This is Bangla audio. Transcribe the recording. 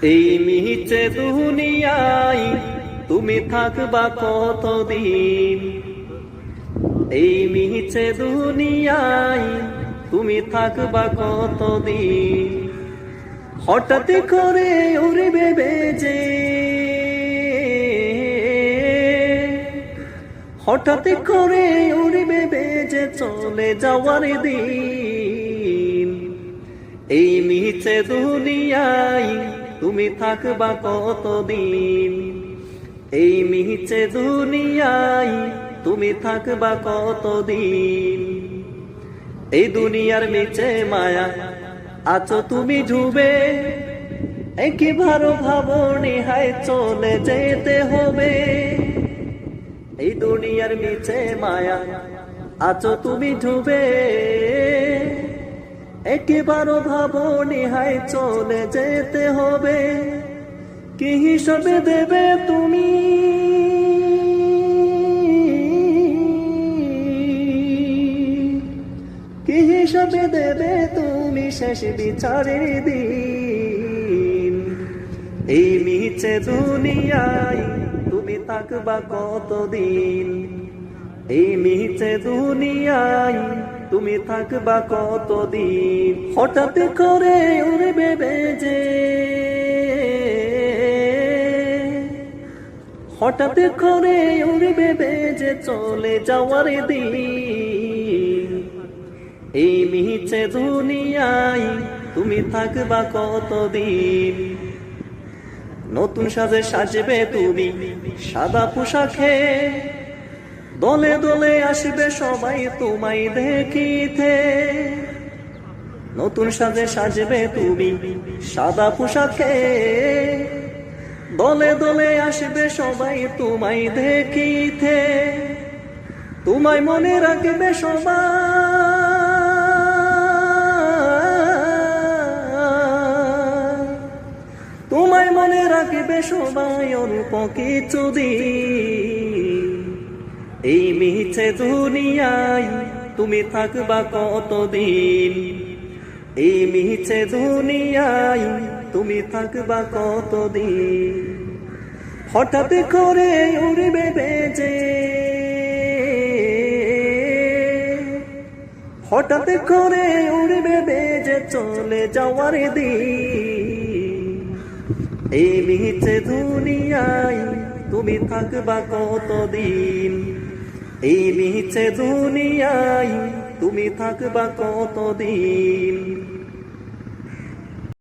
এই মিছে দুনিয়ায় তুমি থাকবা কতদিন? এই মিছে দুনিয়ায় তুমি থাকবা কতদিন? হঠাৎ করে উড়বে বেজে, হঠাৎ করে উড়বে বেজে চলে যাওয়ার দিন। এই মিছে দুনিয়ায় তুমি থাকবা কতদিন? এই মিছে দুনিয়ায় তুমি থাকবা কতদিন? এই দুনিয়ার মিছে মায়া আছো তুমি ডুবে, একবার ভাবনি হায় চলে যেতে হবে। এই দুনিয়ার মিছে মায়া আছো তুমি ডুবে, একবার ভাবনি হায় চলে যেতে হবে। কি হিসাবে দেবে তুমি? কি হিসাবে দেবে তুমি শেষ বিচারের দিন? এই মিছে দুনিয়ায় তুমি থাকবা কতদিন? এই মিছে দুনিয়ায় তুমি থাকবা কতদিন? হঠাৎ করে উড়বে বেজে, হঠাৎ করে উড়বে বেজে চলে যাওয়ার দিন। এই মিছে দুনিয়ায় তুমি থাকবা কতদিন? নতুন সাজে সাজবে তুমি সাদা পোশাকে, দলে দলে আসবে সবাই তোমায় দেখিতে। নতুন সাজে সাজবে তুমি সাদা পোশাকে, দলে দলে আসবে সবাই তোমায় দেখিতে। তোমায় মনে রাখবে সবাই, তোমায় মনে রাখবে সবাই অল্প কিছুদিন। এই মিছে দুনিয়ায় তুমি থাকবা কতদিন? এই মিছে দুনিয়ায় তুমি থাকবা কতদিন? হঠাৎ করে উড়বে বেজে, হঠাৎ করে উড়বে বেজে চলে যাওয়ার দিন। এই মিছে দুনিয়ায় তুমি থাকবা কতদিন? এই মিছে দুনিয়ায় তুমি থাকবা কতদিন?